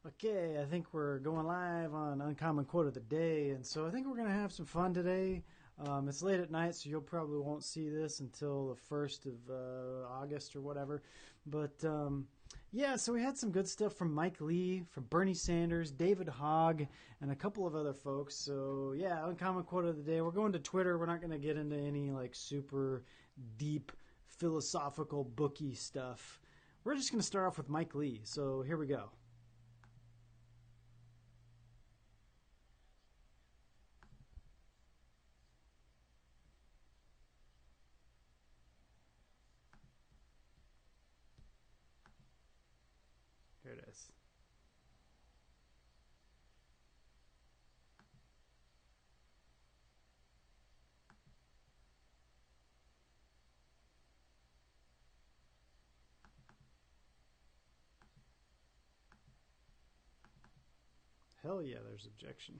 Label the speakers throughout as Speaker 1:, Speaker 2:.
Speaker 1: Okay, I think we're going live on Uncommon Quote of the Day, and so I think we're going to have some fun today. It's late at night, so you'll probably won't see this until the 1st of August or whatever. But yeah, so we had some good stuff from Mike Lee, from Bernie Sanders, David Hogg, and a couple of other folks. So yeah, Uncommon Quote of the Day. We're going to Twitter. We're not going to get into any like super deep philosophical booky stuff. We're just going to start off with Mike Lee. So here we go. Here it is. Hell yeah, there's objection.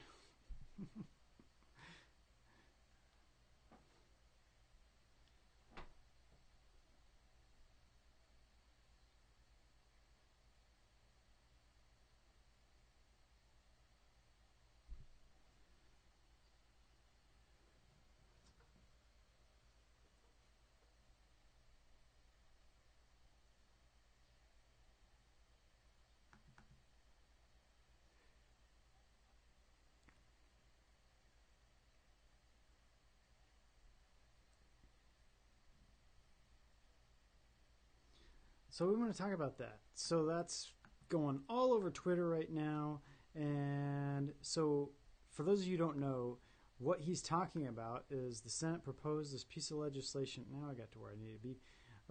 Speaker 1: So we want to talk about that. So that's going all over Twitter right now. And so for those of you who don't know, what he's talking about is the Senate proposed this piece of legislation. Now I got to where I need to be.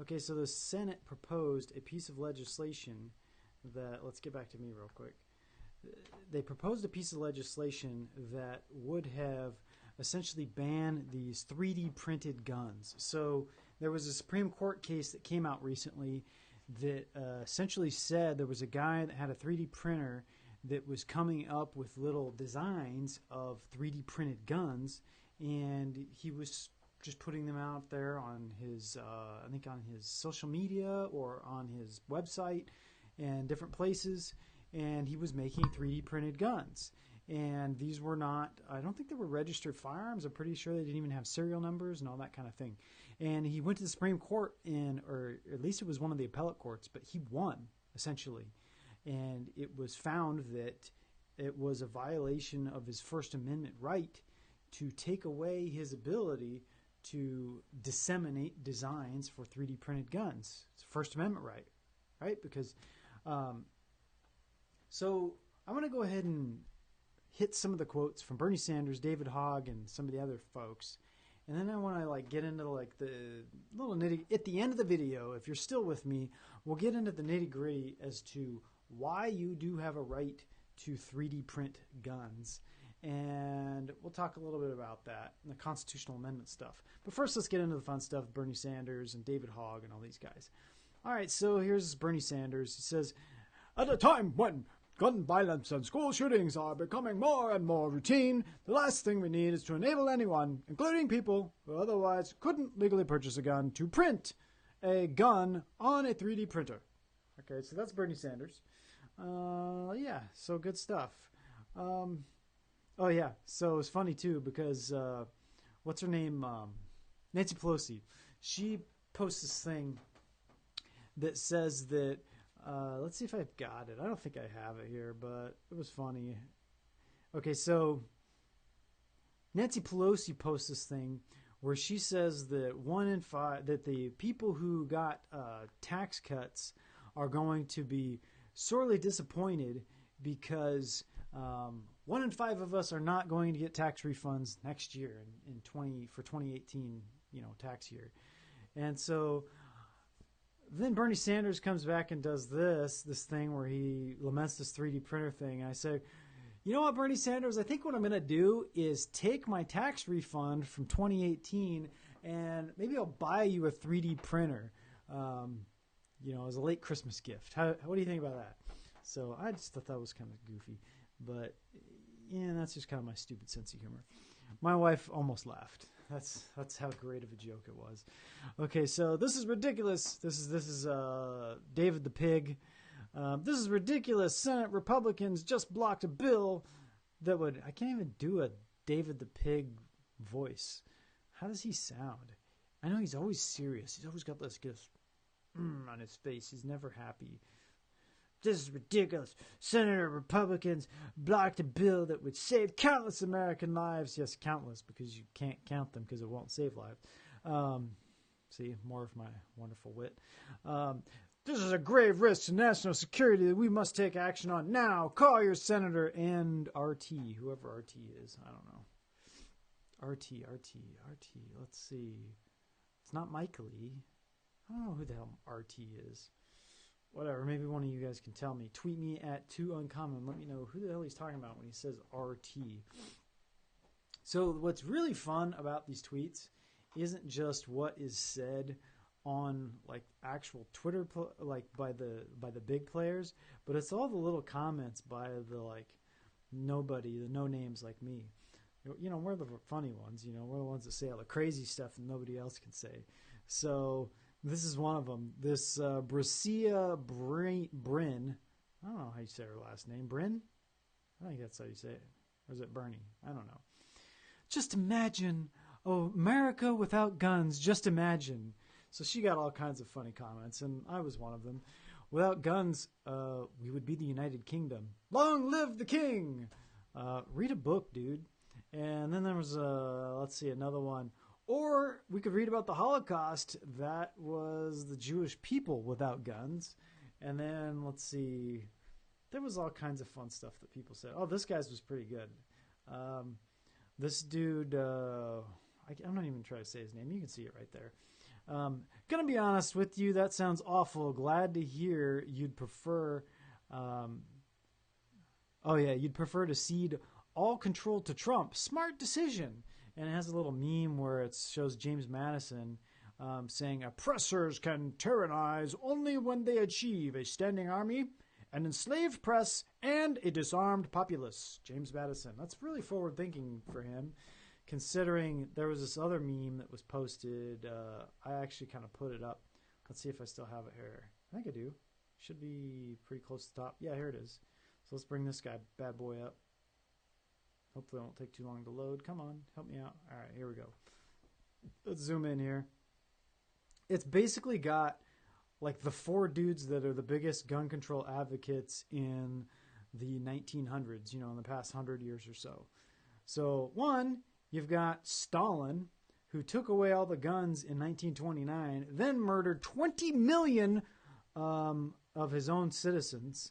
Speaker 1: Okay, so the Senate proposed a piece of legislation that, let's get back to me real quick. They proposed a piece of legislation that would have essentially banned these 3D printed guns. So there was a Supreme Court case that came out recently that essentially said there was a guy that had a 3D printer that was coming up with little designs of 3D printed guns, and he was just putting them out there on his, I think on his social media or on his website and different places, and he was making 3D printed guns. And these were not, I don't think they were registered firearms. I'm pretty sure they didn't even have serial numbers and all that kind of thing. And he went to the Supreme Court, or at least it was one of the appellate courts, but he won, essentially. And it was found that it was a violation of his First Amendment right to take away his ability to disseminate designs for 3D printed guns. It's a First Amendment right, right? Because, so I'm going to go ahead and hit some of the quotes from Bernie Sanders, David Hogg, and some of the other folks. And then I want to like get into like the little nitty at the end of the video. If you're still with me, we'll get into the nitty gritty as to why you do have a right to 3D print guns. And we'll talk a little bit about that and the constitutional amendment stuff. But first, let's get into the fun stuff, Bernie Sanders and David Hogg and all these guys. All right, so here's Bernie Sanders. He says, at a time when gun violence and school shootings are becoming more and more routine, the last thing we need is to enable anyone, including people who otherwise couldn't legally purchase a gun, to print a gun on a 3D printer. Okay, so that's Bernie Sanders. Yeah, so good stuff. Oh, yeah, so it's funny, too, because what's her name? Nancy Pelosi. She posts this thing that says that let's see if I've got it. I don't think I have it here, but it was funny. Okay, so Nancy Pelosi posts this thing where she says that 1 in 5, that the people who got tax cuts are going to be sorely disappointed because 1 in 5 of us are not going to get tax refunds next year in 2018, tax year. And so then Bernie Sanders comes back and does this thing where he laments this 3D printer thing. And I say, you know what, Bernie Sanders, I think what I'm going to do is take my tax refund from 2018 and maybe I'll buy you a 3D printer, as a late Christmas gift. What do you think about that? So I just thought that was kind of goofy. But, yeah, that's just kind of my stupid sense of humor. My wife almost laughed. That's how great of a joke it was. Okay, so this is ridiculous. This is David the Pig. This is ridiculous. Senate Republicans just blocked a bill that would... I can't even do a David the Pig voice. How does he sound? I know he's always serious. He's always got this on his face. He's never happy. This is ridiculous. Senator Republicans blocked a bill that would save countless American lives. Yes, countless, because you can't count them because it won't save lives. See, more of my wonderful wit. This is a grave risk to national security that we must take action on now. Call your senator and RT, whoever RT is. I don't know. RT. Let's see. It's not Mike Lee. I don't know who the hell RT is. Whatever, maybe one of you guys can tell me. Tweet me at 2uncommon. Let me know who the hell he's talking about when he says RT. So what's really fun about these tweets isn't just what is said on like actual Twitter, like by the big players, but it's all the little comments by the like nobody, the no names like me. You know, we're the funny ones. You know, we're the ones that say all the crazy stuff that nobody else can say. So this is one of them. This Becci Byrne. I don't know how you say her last name. Byrne? I think that's how you say it. Or is it Bernie? I don't know. Just imagine, America without guns. Just imagine. So she got all kinds of funny comments, and I was one of them. Without guns, we would be the United Kingdom. Long live the king! Read a book, dude. And then there was, let's see, another one. Or we could read about the Holocaust. That was the Jewish people without guns. And then, let's see, there was all kinds of fun stuff that people said. Oh, this guy's was pretty good. This dude, I'm not even trying to say his name. You can see it right there. Gonna be honest with you, that sounds awful. Glad to hear you'd prefer, you'd prefer to cede all control to Trump. Smart decision. And it has a little meme where it shows James Madison saying, oppressors can tyrannize only when they achieve a standing army, an enslaved press, and a disarmed populace. James Madison. That's really forward thinking for him, considering there was this other meme that was posted. I actually kind of put it up. Let's see if I still have it here. I think I do. Should be pretty close to the top. Yeah, here it is. So let's bring this guy, bad boy, up. Hopefully it won't take too long to load. Come on, help me out. All right, here we go. Let's zoom in here. It's basically got like the four dudes that are the biggest gun control advocates in the 1900s, you know, in the past 100 years or so. So one, you've got Stalin, who took away all the guns in 1929, then murdered 20 million of his own citizens.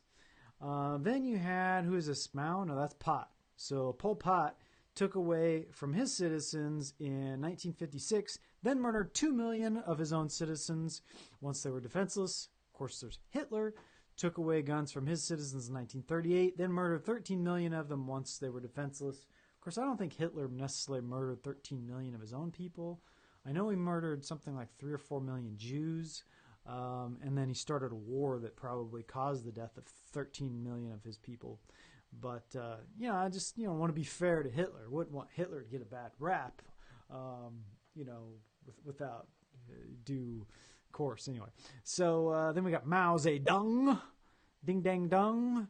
Speaker 1: Then you had, who is this, Mao? No, that's Pot. So Pol Pot took away from his citizens in 1956, then murdered 2 million of his own citizens once they were defenseless. Of course, there's Hitler, took away guns from his citizens in 1938, then murdered 13 million of them once they were defenseless. Of course, I don't think Hitler necessarily murdered 13 million of his own people. I know he murdered something like 3 or 4 million Jews, and then he started a war that probably caused the death of 13 million of his people. But, I just, want to be fair to Hitler. Wouldn't want Hitler to get a bad rap, without due course. Anyway, so then we got Mao Zedong, ding dang dong,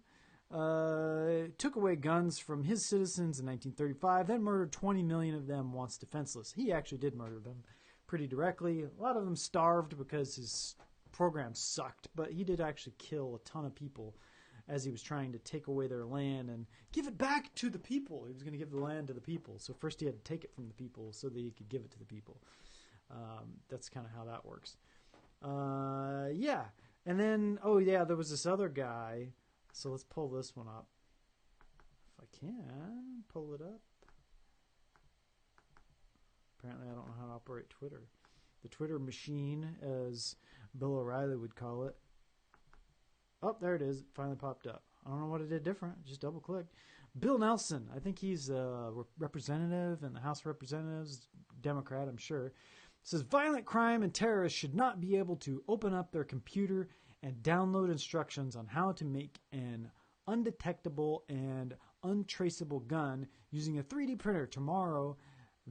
Speaker 1: took away guns from his citizens in 1935, then murdered 20 million of them once defenseless. He actually did murder them pretty directly. A lot of them starved because his program sucked, but he did actually kill a ton of people as he was trying to take away their land and give it back to the people. He was going to give the land to the people. So first he had to take it from the people so that he could give it to the people. That's kind of how that works. And then, there was this other guy. So let's pull this one up. If I can, pull it up. Apparently I don't know how to operate Twitter. The Twitter machine, as Bill O'Reilly would call it. Oh, there it is. It finally popped up. I don't know what it did different. Just double-clicked. Bill Nelson. I think he's a representative in the House of Representatives, Democrat, I'm sure. It says, violent crime and terrorists should not be able to open up their computer and download instructions on how to make an undetectable and untraceable gun using a 3D printer tomorrow.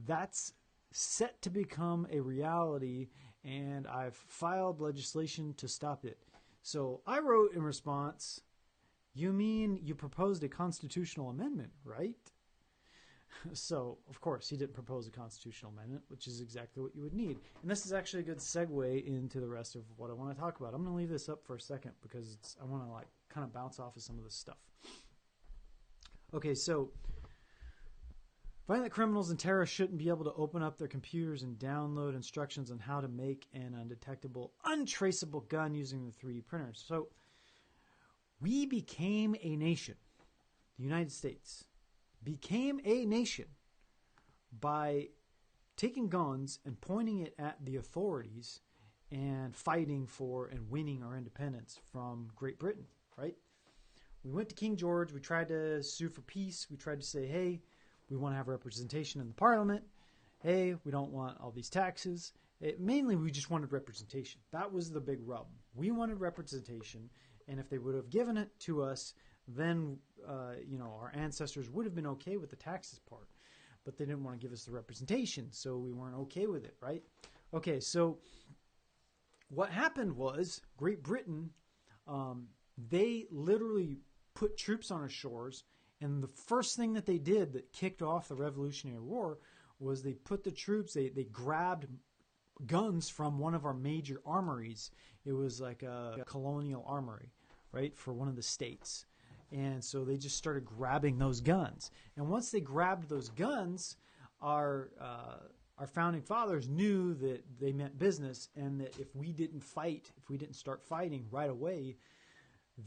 Speaker 1: That's set to become a reality, and I've filed legislation to stop it. So I wrote in response, you mean you proposed a constitutional amendment, right? So, of course, he didn't propose a constitutional amendment, which is exactly what you would need. And this is actually a good segue into the rest of what I want to talk about. I'm going to leave this up for a second because I want to like kind of bounce off of some of this stuff. Okay, so violent criminals and terrorists shouldn't be able to open up their computers and download instructions on how to make an undetectable, untraceable gun using the 3D printers. So we became a nation, the United States became a nation by taking guns and pointing it at the authorities and fighting for and winning our independence from Great Britain, right? We went to King George. We tried to sue for peace. We tried to say, hey, we want to have representation in the parliament. Hey, we don't want all these taxes. Mainly, we just wanted representation. That was the big rub. We wanted representation, and if they would have given it to us, then our ancestors would have been okay with the taxes part, but they didn't want to give us the representation, so we weren't okay with it, right? Okay, so what happened was Great Britain, they literally put troops on our shores, and the first thing that they did that kicked off the Revolutionary War was they put the troops, they grabbed guns from one of our major armories. It was like a colonial armory, right, for one of the states. And so they just started grabbing those guns. And once they grabbed those guns, our founding fathers knew that they meant business, and that if we didn't start fighting right away,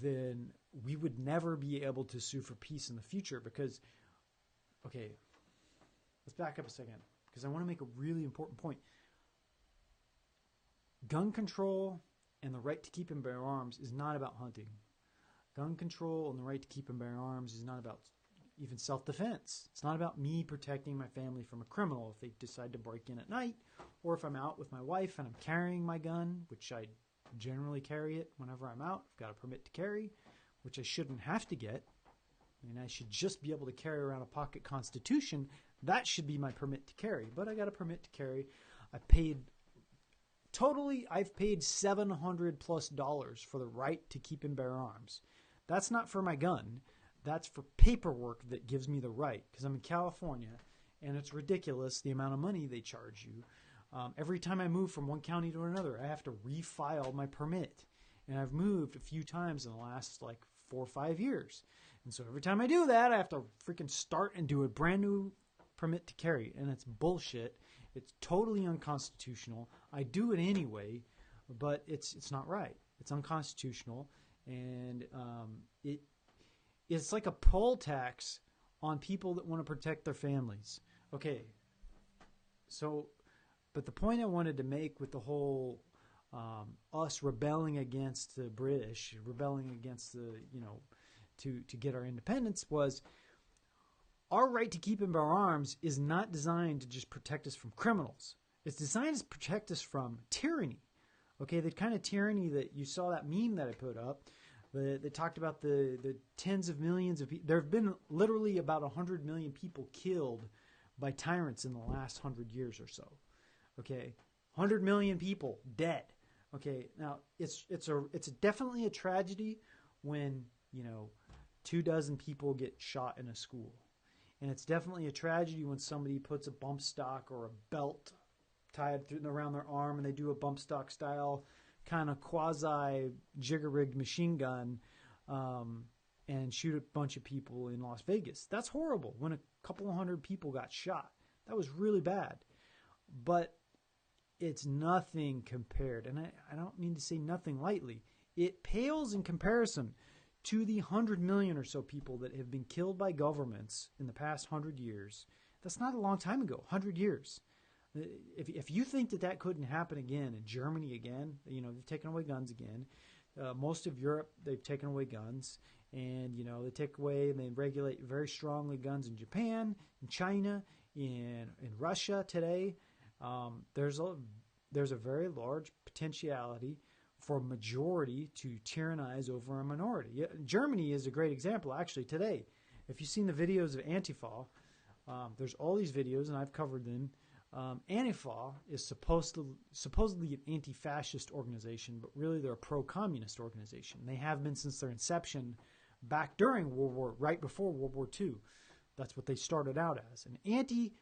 Speaker 1: then we would never be able to sue for peace in the future. Because, okay, let's back up a second, because I want to make a really important point. Gun control and the right to keep and bear arms is not about hunting. Gun control and the right to keep and bear arms is not about even self-defense. It's not about me protecting my family from a criminal if they decide to break in at night, or if I'm out with my wife and I'm carrying my gun, which I generally carry it whenever I'm out. I've got a permit to carry, which I shouldn't have to get. I mean, I should just be able to carry around a pocket constitution. That should be my permit to carry, but I got a permit to carry. I've paid $700+ for the right to keep and bear arms. That's not for my gun. That's for paperwork that gives me the right, because I'm in California, and it's ridiculous the amount of money they charge you. Every time I move from one county to another, I have to refile my permit. And I've moved a few times in the last 4 or 5 years. And so every time I do that, I have to freaking start and do a brand new permit to carry. And it's bullshit. It's totally unconstitutional. I do it anyway, but it's not right. It's unconstitutional. And it's like a poll tax on people that want to protect their families. Okay, so, but the point I wanted to make with the whole us rebelling against the British, rebelling against the, to get our independence, was our right to keep and bear arms is not designed to just protect us from criminals. It's designed to protect us from tyranny. Okay, the kind of tyranny that you saw, that meme that I put up, that talked about the tens of millions of people. There have been literally about 100 million people killed by tyrants in the last 100 years or so. Okay, 100 million people dead. Okay, now it's definitely a tragedy when 24 people get shot in a school, and it's definitely a tragedy when somebody puts a bump stock or a belt tied around their arm and they do a bump stock style kind of quasi jigger-rigged machine gun and shoot a bunch of people in Las Vegas. That's horrible. When a couple of 100 people got shot, that was really bad. But it's nothing compared, and I don't mean to say nothing lightly. It pales in comparison to the 100 million or so people that have been killed by governments in the past 100 years. That's not a long time ago, 100 years. If you think that couldn't happen again in Germany again, they've taken away guns again. Most of Europe, they've taken away guns, and they take away and they regulate very strongly guns in Japan, in China, in Russia today. There's a very large potentiality for a majority to tyrannize over a minority. Germany is a great example, actually, today. If you've seen the videos of Antifa, there's all these videos, and I've covered them, Antifa is supposedly an anti-fascist organization, but really they're a pro-communist organization. They have been since their inception back during right before World War II. That's what they started out as, an anti-fascist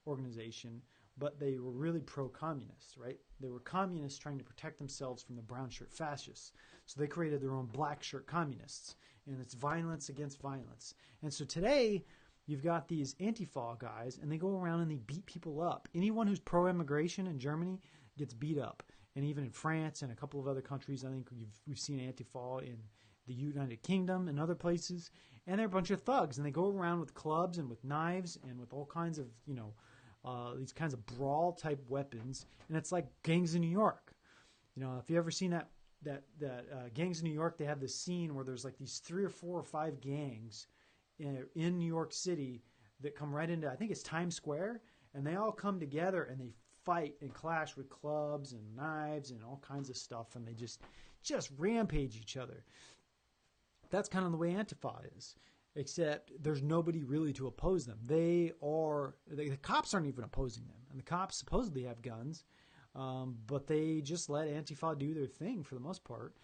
Speaker 1: organization, but they were really pro-communist, right? They were communists trying to protect themselves from the brown shirt fascists. So they created their own black shirt communists, and it's violence against violence. And so today, you've got these Antifa guys, and they go around and they beat people up. Anyone who's pro-immigration in Germany gets beat up. And even in France and a couple of other countries, I think we've seen Antifa in the United Kingdom and other places. And they're a bunch of thugs, and they go around with clubs and with knives and with all kinds of, these kinds of brawl-type weapons. And it's like gangs in New York. If you ever seen that Gangs in New York, they have this scene where there's like these 3 or 4 or 5 gangs in New York City that come right into, I think it's Times Square, and they all come together and they fight and clash with clubs and knives and all kinds of stuff, and they just rampage each other. That's kind of the way Antifa is, except there's nobody really to oppose them. The cops aren't even opposing them, and the cops supposedly have guns, but they just let Antifa do their thing for the most part.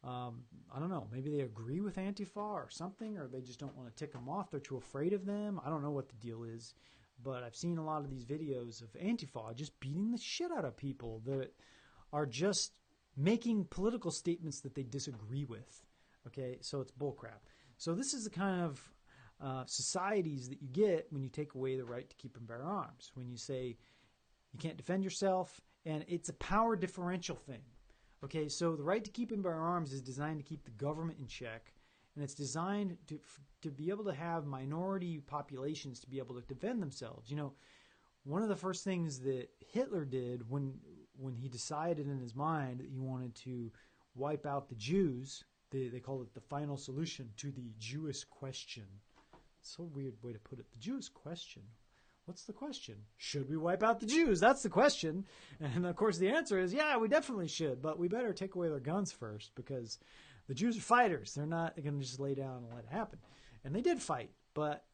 Speaker 1: I don't know. Maybe they agree with Antifa or something, or they just don't want to tick them off. They're too afraid of them. I don't know what the deal is, but I've seen a lot of these videos of Antifa just beating the shit out of people that are just making political statements that they disagree with. Okay, so it's bullcrap. So this is the kind of societies that you get when you take away the right to keep and bear arms. When you say you can't defend yourself, and it's a power differential thing. Okay, so the right to keep and bear arms is designed to keep the government in check, and it's designed to be able to have minority populations to be able to defend themselves. One of the first things that Hitler did when he decided in his mind that he wanted to wipe out the Jews, they call it the final solution to the Jewish question. So weird way to put it. The Jewish question. What's the question? Should we wipe out the Jews? That's the question. And of course the answer is, yeah, we definitely should, but we better take away their guns first, because the Jews are fighters. They're not going to just lay down and let it happen. And they did fight, but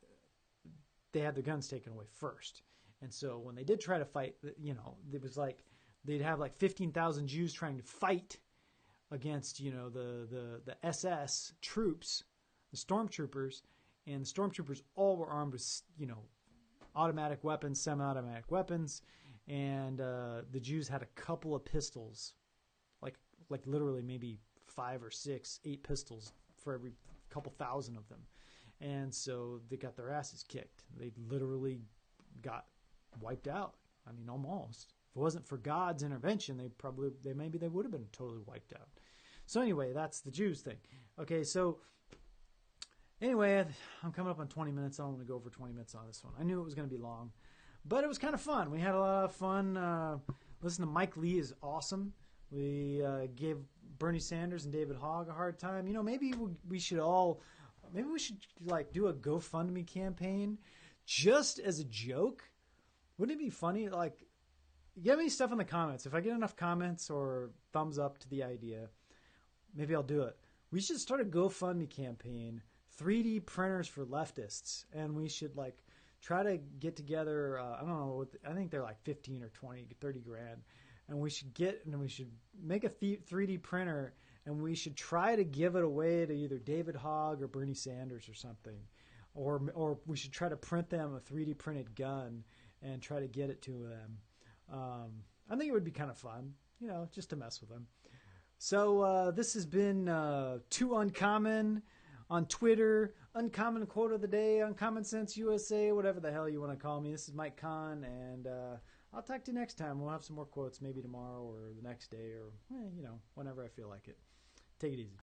Speaker 1: they had their guns taken away first. And so when they did try to fight, it was like they'd have like 15,000 Jews trying to fight against, the SS troops, the stormtroopers, and the stormtroopers all were armed with, automatic weapons, semi-automatic weapons, and the Jews had a couple of pistols, like literally maybe 5 or 6, 8 pistols for every couple thousand of them. And so they got their asses kicked. They literally got wiped out. I mean, almost. If it wasn't for God's intervention, maybe they would have been totally wiped out. So anyway, that's the Jews thing. Okay, so anyway, I'm coming up on 20 minutes. I don't want to go over 20 minutes on this one. I knew it was going to be long, but it was kind of fun. We had a lot of fun. Listen to Mike Lee is awesome. We gave Bernie Sanders and David Hogg a hard time. Maybe we should like do a GoFundMe campaign just as a joke. Wouldn't it be funny? Like, give me stuff in the comments. If I get enough comments or thumbs up to the idea, maybe I'll do it. We should start a GoFundMe campaign, 3D printers for leftists, and we should like try to get together. I don't know. I think they're like 15 or 20, 30 grand, and we should make a 3D printer, and we should try to give it away to either David Hogg or Bernie Sanders or something, or we should try to print them a 3D printed gun and try to get it to them. I think it would be kind of fun, just to mess with them. So this has been Too Uncommon on Twitter, Uncommon Quote of the Day, Uncommon Sense USA, whatever the hell you want to call me. This is Mike Conn, and I'll talk to you next time. We'll have some more quotes maybe tomorrow or the next day or, whenever I feel like it. Take it easy.